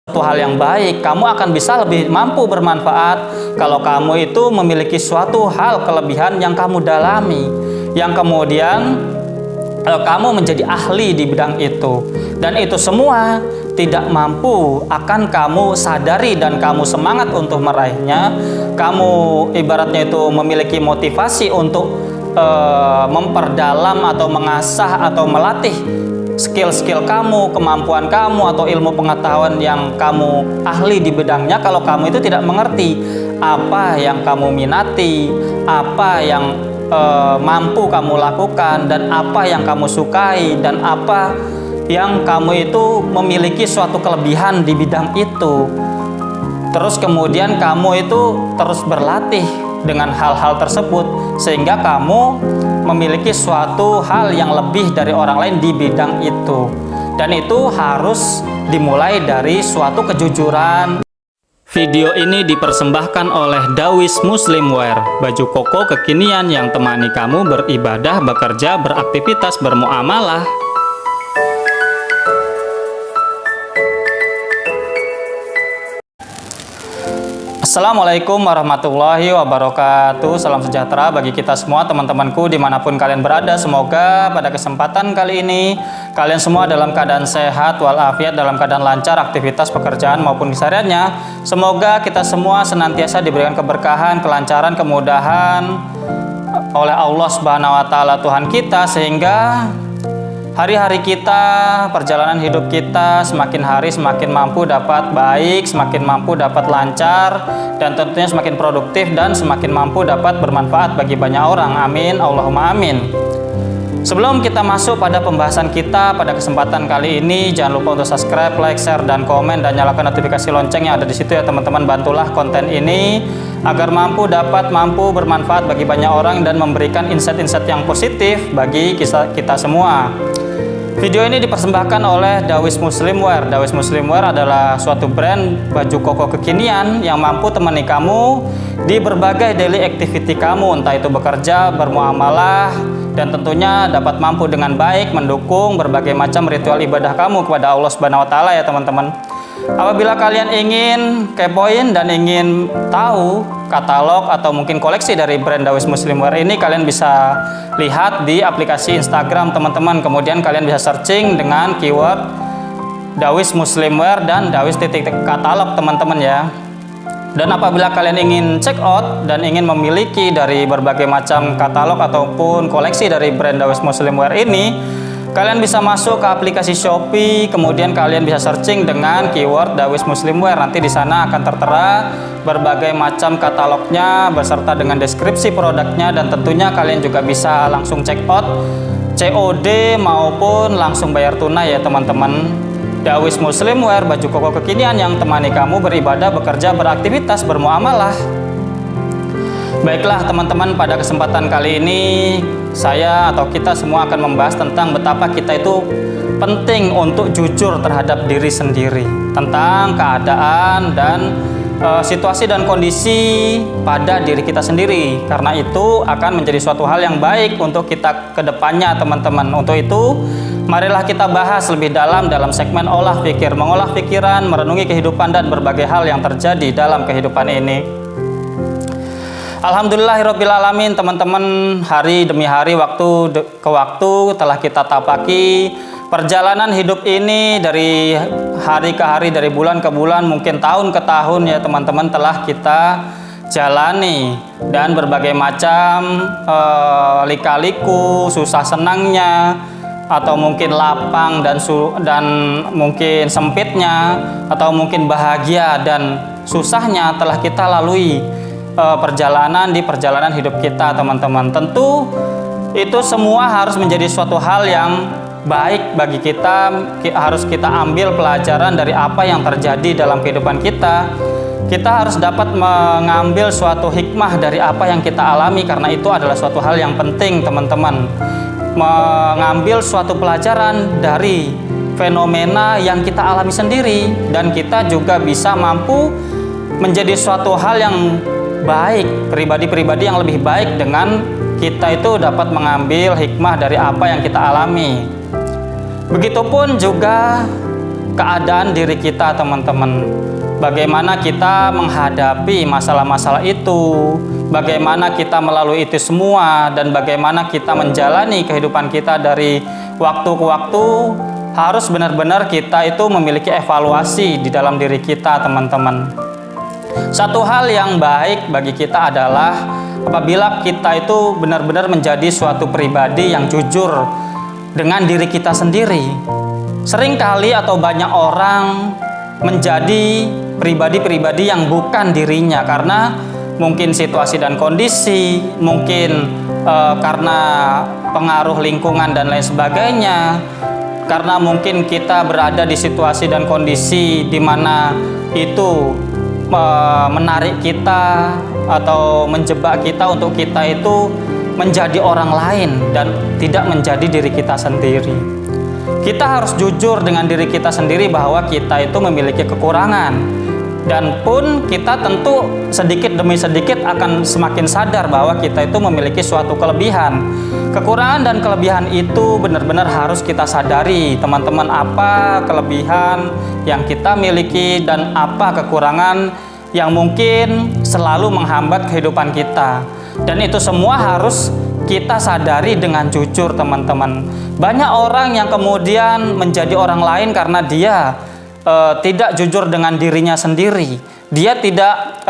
Suatu hal yang baik, kamu akan bisa lebih mampu bermanfaat kalau kamu itu memiliki suatu hal kelebihan yang kamu dalami, yang kemudian kamu menjadi ahli di bidang itu, dan itu semua tidak mampu akan kamu sadari dan kamu semangat untuk meraihnya. Kamu ibaratnya itu memiliki motivasi untuk memperdalam atau mengasah atau melatih skill-skill kamu, kemampuan kamu, atau ilmu pengetahuan yang kamu ahli di bidangnya. Kalau kamu itu tidak mengerti apa yang kamu minati, apa yang mampu kamu lakukan, dan apa yang kamu sukai, dan apa yang kamu itu memiliki suatu kelebihan di bidang itu. Terus kemudian kamu itu terus berlatih dengan hal-hal tersebut, sehingga kamu memiliki suatu hal yang lebih dari orang lain di bidang itu. Dan itu harus dimulai dari suatu kejujuran. Video ini dipersembahkan oleh Dawis Muslimwear, baju koko kekinian yang temani kamu beribadah, bekerja, beraktivitas, bermuamalah. Assalamualaikum warahmatullahi wabarakatuh. Salam sejahtera bagi kita semua, teman-temanku dimanapun kalian berada. Semoga pada kesempatan kali ini kalian semua dalam keadaan sehat walafiat, dalam keadaan lancar aktivitas pekerjaan maupun kesehariannya. Semoga kita semua senantiasa diberikan keberkahan, kelancaran, kemudahan oleh Allah Subhanahu wa Ta'ala Tuhan kita, sehingga hari-hari kita, perjalanan hidup kita semakin hari semakin mampu dapat baik, semakin mampu dapat lancar, dan tentunya semakin produktif dan semakin mampu dapat bermanfaat bagi banyak orang. Amin, Allahumma amin. Sebelum kita masuk pada pembahasan kita pada kesempatan kali ini, jangan lupa untuk subscribe, like, share, dan komen, dan nyalakan notifikasi lonceng yang ada di situ ya teman-teman. Bantulah konten ini agar mampu bermanfaat bagi banyak orang dan memberikan insight-insight yang positif bagi kita semua. Video ini dipersembahkan oleh Dawis Muslimwear. Dawis Muslimwear adalah suatu brand baju koko kekinian yang mampu temani kamu di berbagai daily activity kamu, entah itu bekerja, bermuamalah, dan tentunya dapat mampu dengan baik mendukung berbagai macam ritual ibadah kamu kepada Allah Subhanahu wa Ta'ala ya teman-teman. Apabila kalian ingin kepoin dan ingin tahu katalog atau mungkin koleksi dari brand Dawis Muslimwear ini, kalian bisa lihat di aplikasi Instagram teman-teman. Kemudian kalian bisa searching dengan keyword Dawis Muslimwear dan Dawis katalog teman-teman ya. Dan apabila kalian ingin check out dan ingin memiliki dari berbagai macam katalog ataupun koleksi dari brand Dawis Muslimwear ini, kalian bisa masuk ke aplikasi Shopee, kemudian kalian bisa searching dengan keyword Dawis Muslimwear. Nanti di sana akan tertera berbagai macam katalognya beserta dengan deskripsi produknya, dan tentunya kalian juga bisa langsung check out COD maupun langsung bayar tunai ya teman-teman. Dawis Muslimwear, baju koko kekinian yang temani kamu beribadah, bekerja, beraktivitas, bermuamalah. Baiklah teman-teman, pada kesempatan kali ini saya atau kita semua akan membahas tentang betapa kita itu penting untuk jujur terhadap diri sendiri, tentang keadaan dan situasi dan kondisi pada diri kita sendiri, karena itu akan menjadi suatu hal yang baik untuk kita ke depannya teman-teman. Untuk itu marilah kita bahas lebih dalam segmen olah pikir, mengolah pikiran, merenungi kehidupan dan berbagai hal yang terjadi dalam kehidupan ini. Alhamdulillahirrabbilalamin teman-teman, hari demi hari, waktu ke waktu telah kita tapaki perjalanan hidup ini, dari hari ke hari, dari bulan ke bulan, mungkin tahun ke tahun ya teman-teman, telah kita jalani, dan berbagai macam lika-liku, susah senangnya, atau mungkin lapang dan mungkin sempitnya, atau mungkin bahagia dan susahnya telah kita lalui di perjalanan hidup kita teman-teman. Tentu itu semua harus menjadi suatu hal yang baik bagi kita. Harus kita ambil pelajaran dari apa yang terjadi dalam kehidupan kita. Kita harus dapat mengambil suatu hikmah dari apa yang kita alami, karena itu adalah suatu hal yang penting teman-teman. Mengambil suatu pelajaran dari fenomena yang kita alami sendiri, dan kita juga bisa mampu menjadi suatu hal yang baik, pribadi-pribadi yang lebih baik dengan kita itu dapat mengambil hikmah dari apa yang kita alami. Begitupun juga keadaan diri kita, teman-teman. Bagaimana kita menghadapi masalah-masalah itu, bagaimana kita melalui itu semua, dan bagaimana kita menjalani kehidupan kita dari waktu ke waktu. Harus benar-benar kita itu memiliki evaluasi di dalam diri kita, teman-teman. Satu hal yang baik bagi kita adalah apabila kita itu benar-benar menjadi suatu pribadi yang jujur dengan diri kita sendiri. Seringkali atau banyak orang menjadi pribadi-pribadi yang bukan dirinya karena mungkin situasi dan kondisi, mungkin karena pengaruh lingkungan dan lain sebagainya, karena mungkin kita berada di situasi dan kondisi di mana itu menarik kita atau menjebak kita untuk kita itu menjadi orang lain dan tidak menjadi diri kita sendiri. Kita harus jujur dengan diri kita sendiri bahwa kita itu memiliki kekurangan, dan pun kita tentu sedikit demi sedikit akan semakin sadar bahwa kita itu memiliki suatu kelebihan. Kekurangan dan kelebihan itu benar-benar harus kita sadari, teman-teman, apa kelebihan yang kita miliki dan apa kekurangan yang mungkin selalu menghambat kehidupan kita. Dan itu semua harus kita sadari dengan jujur, teman-teman. Banyak orang yang kemudian menjadi orang lain karena dia tidak jujur dengan dirinya sendiri. Dia tidak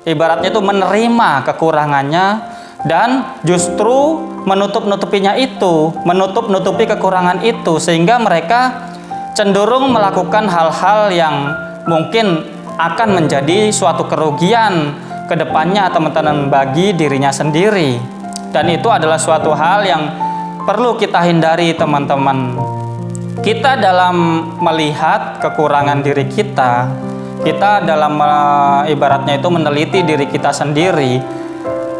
ibaratnya itu menerima kekurangannya dan justru menutup-nutupi kekurangan itu, sehingga mereka cenderung melakukan hal-hal yang mungkin akan menjadi suatu kerugian ke depannya, teman-teman, bagi dirinya sendiri. Dan itu adalah suatu hal yang perlu kita hindari, teman-teman. Kita dalam melihat kekurangan diri kita dalam ibaratnya itu meneliti diri kita sendiri,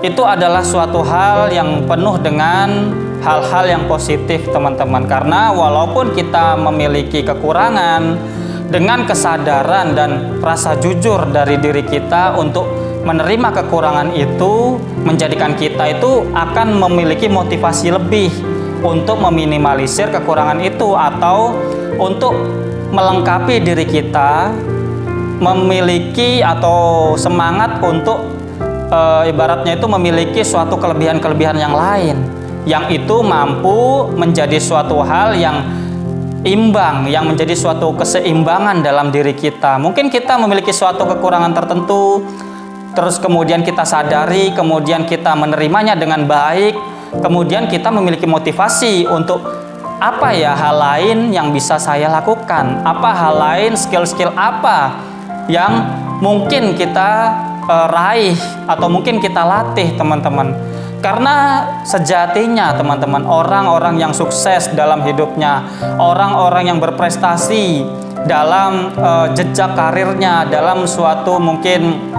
itu adalah suatu hal yang penuh dengan hal-hal yang positif, teman-teman. Karena walaupun kita memiliki kekurangan, dengan kesadaran dan rasa jujur dari diri kita untuk menerima kekurangan itu, menjadikan kita itu akan memiliki motivasi lebih untuk meminimalisir kekurangan itu atau untuk melengkapi diri kita, memiliki atau semangat untuk ibaratnya itu memiliki suatu kelebihan-kelebihan yang lain, yang itu mampu menjadi suatu hal yang imbang, yang menjadi suatu keseimbangan dalam diri kita. Mungkin kita memiliki suatu kekurangan tertentu, terus kemudian kita sadari, kemudian kita menerimanya dengan baik, kemudian kita memiliki motivasi untuk apa ya hal lain yang bisa saya lakukan, apa hal lain, skill-skill apa yang mungkin kita raih atau mungkin kita latih, teman-teman. Karena sejatinya, teman-teman, orang-orang yang sukses dalam hidupnya, orang-orang yang berprestasi dalam jejak karirnya, dalam suatu mungkin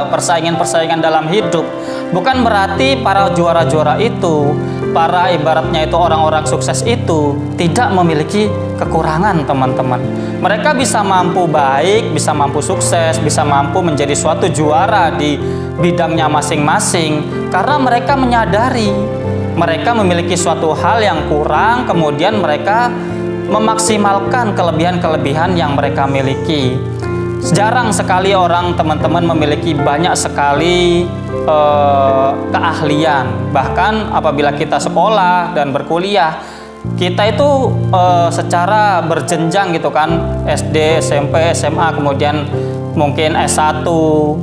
persaingan-persaingan dalam hidup, bukan berarti para juara-juara itu, para ibaratnya itu orang-orang sukses itu tidak memiliki kekurangan, teman-teman. Mereka bisa mampu baik, bisa mampu sukses, bisa mampu menjadi suatu juara di bidangnya masing-masing karena mereka menyadari mereka memiliki suatu hal yang kurang, kemudian mereka memaksimalkan kelebihan-kelebihan yang mereka miliki. Jarang sekali orang, teman-teman, memiliki banyak sekali keahlian. Bahkan apabila kita sekolah dan berkuliah, kita itu secara berjenjang gitu kan, SD, SMP, SMA, kemudian mungkin S1,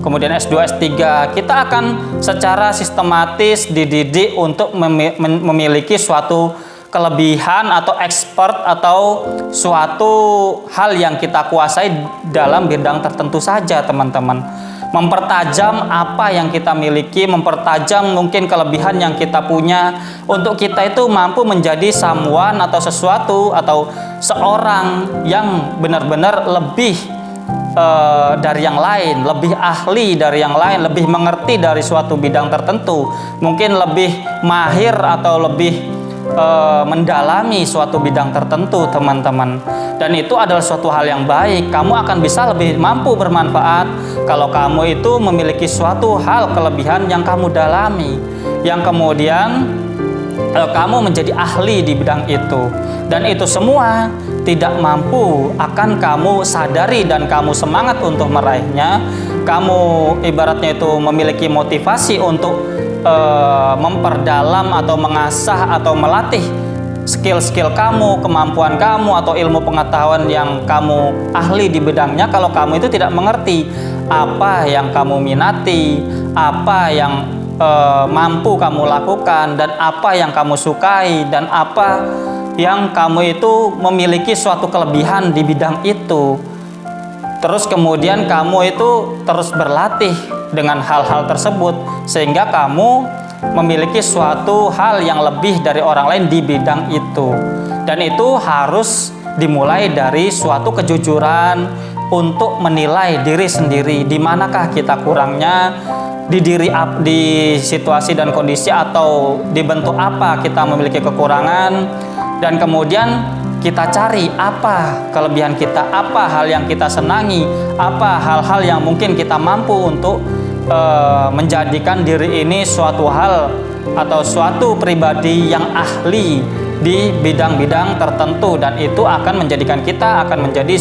kemudian S2, S3, kita akan secara sistematis dididik untuk memiliki suatu kelebihan atau expert atau suatu hal yang kita kuasai dalam bidang tertentu saja, teman-teman. Mempertajam apa yang kita miliki, mempertajam mungkin kelebihan yang kita punya untuk kita itu mampu menjadi someone atau sesuatu atau seorang yang benar-benar lebih dari yang lain, lebih ahli dari yang lain, lebih mengerti dari suatu bidang tertentu, mungkin lebih mahir atau lebih mendalami suatu bidang tertentu, teman-teman. Dan itu adalah suatu hal yang baik. Kamu akan bisa lebih mampu bermanfaat kalau kamu itu memiliki suatu hal kelebihan yang kamu dalami, yang kemudian kamu menjadi ahli di bidang itu, dan itu semua tidak mampu akan kamu sadari dan kamu semangat untuk meraihnya. Kamu ibaratnya itu memiliki motivasi untuk memperdalam atau mengasah atau melatih skill-skill kamu, kemampuan kamu, atau ilmu pengetahuan yang kamu ahli di bidangnya. Kalau kamu itu tidak mengerti apa yang kamu minati, apa yang mampu kamu lakukan, dan apa yang kamu sukai, dan apa yang kamu itu memiliki suatu kelebihan di bidang itu. Terus kemudian kamu itu terus berlatih dengan hal-hal tersebut, sehingga kamu memiliki suatu hal yang lebih dari orang lain di bidang itu. Dan itu harus dimulai dari suatu kejujuran untuk menilai diri sendiri, di manakah kita kurangnya, di situasi dan kondisi atau di bentuk apa kita memiliki kekurangan, dan kemudian kita cari apa kelebihan kita, apa hal yang kita senangi, apa hal-hal yang mungkin kita mampu untuk menjadikan diri ini suatu hal atau suatu pribadi yang ahli di bidang-bidang tertentu, dan itu akan menjadikan kita akan menjadi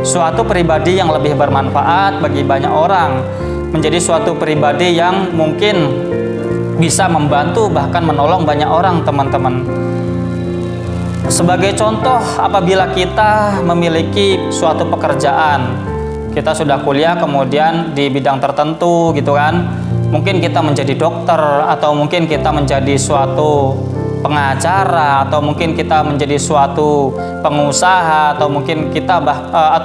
suatu pribadi yang lebih bermanfaat bagi banyak orang, menjadi suatu pribadi yang mungkin bisa membantu bahkan menolong banyak orang, teman-teman. Sebagai contoh, apabila kita memiliki suatu pekerjaan, kita sudah kuliah kemudian di bidang tertentu gitu kan, mungkin kita menjadi dokter, atau mungkin kita menjadi suatu pengacara, atau mungkin kita menjadi suatu pengusaha, atau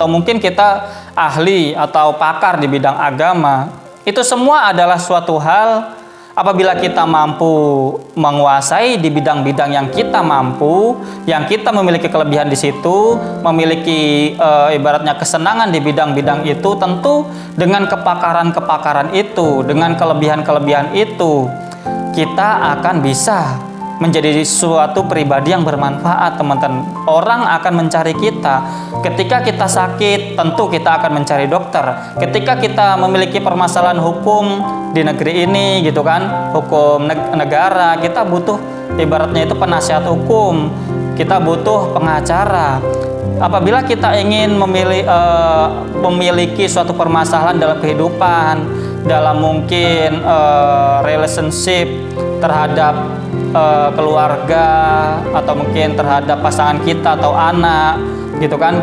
mungkin kita ahli atau pakar di bidang agama. Itu semua adalah suatu hal. Apabila kita mampu menguasai di bidang-bidang yang kita mampu, yang kita memiliki kelebihan di situ, memiliki ibaratnya kesenangan di bidang-bidang itu, tentu dengan kepakaran-kepakaran itu, dengan kelebihan-kelebihan itu, kita akan bisa menjadi suatu pribadi yang bermanfaat, teman-teman. Orang akan mencari kita. Ketika kita sakit, tentu kita akan mencari dokter. Ketika kita memiliki permasalahan hukum di negeri ini gitu kan, hukum negara, kita butuh ibaratnya itu penasihat hukum, kita butuh pengacara. Apabila kita ingin memiliki suatu permasalahan dalam kehidupan, dalam mungkin relationship terhadap keluarga, atau mungkin terhadap pasangan kita atau anak gitu kan,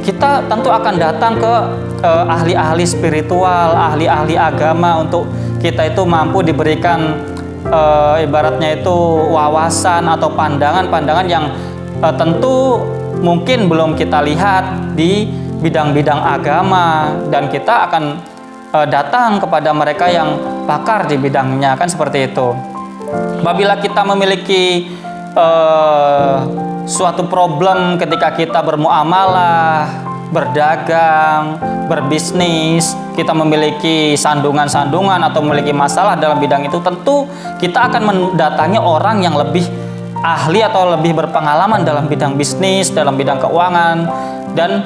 kita tentu akan datang ke ahli-ahli spiritual, ahli-ahli agama, untuk kita itu mampu diberikan ibaratnya itu wawasan atau pandangan-pandangan yang tentu mungkin belum kita lihat di bidang-bidang agama, dan kita akan datang kepada mereka yang pakar di bidangnya, kan seperti itu. Apabila kita memiliki suatu problem ketika kita bermuamalah, berdagang, berbisnis, kita memiliki sandungan-sandungan atau memiliki masalah dalam bidang itu, tentu kita akan mendatangi orang yang lebih ahli atau lebih berpengalaman dalam bidang bisnis, dalam bidang keuangan, dan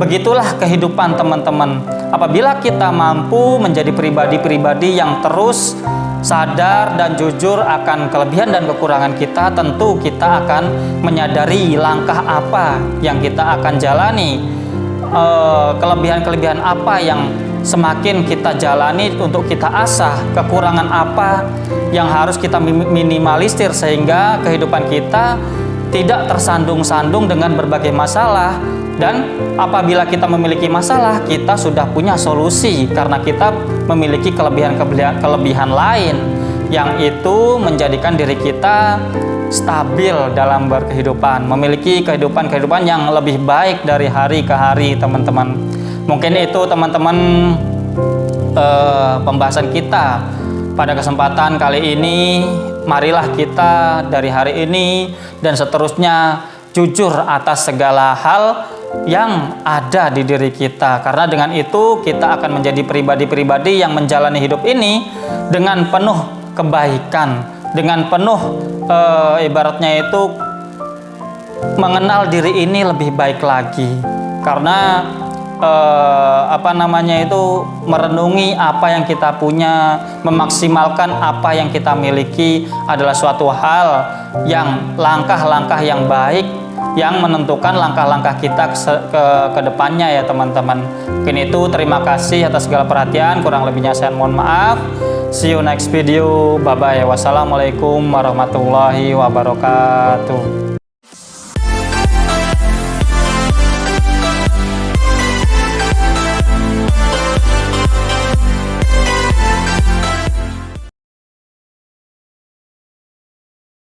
begitulah kehidupan, teman-teman. Apabila kita mampu menjadi pribadi-pribadi yang terus sadar dan jujur akan kelebihan dan kekurangan kita, tentu kita akan menyadari langkah apa yang kita akan jalani, kelebihan-kelebihan apa yang semakin kita jalani untuk kita asah, kekurangan apa yang harus kita minimalisir, sehingga kehidupan kita tidak tersandung-sandung dengan berbagai masalah. Dan apabila kita memiliki masalah, kita sudah punya solusi karena kita memiliki kelebihan lain yang itu menjadikan diri kita stabil dalam berkehidupan, memiliki kehidupan yang lebih baik dari hari ke hari, teman-teman. Mungkin itu, teman-teman, pembahasan kita pada kesempatan kali ini. Marilah kita dari hari ini dan seterusnya jujur atas segala hal yang ada di diri kita, karena dengan itu kita akan menjadi pribadi-pribadi yang menjalani hidup ini dengan penuh kebaikan, dengan penuh ibaratnya itu mengenal diri ini lebih baik lagi. Karena merenungi apa yang kita punya, memaksimalkan apa yang kita miliki adalah suatu hal yang langkah-langkah yang baik yang menentukan langkah-langkah kita ke depannya ya teman-teman. Mungkin itu, terima kasih atas segala perhatian, kurang lebihnya saya mohon maaf. See you next video, bye bye. Wassalamualaikum warahmatullahi wabarakatuh.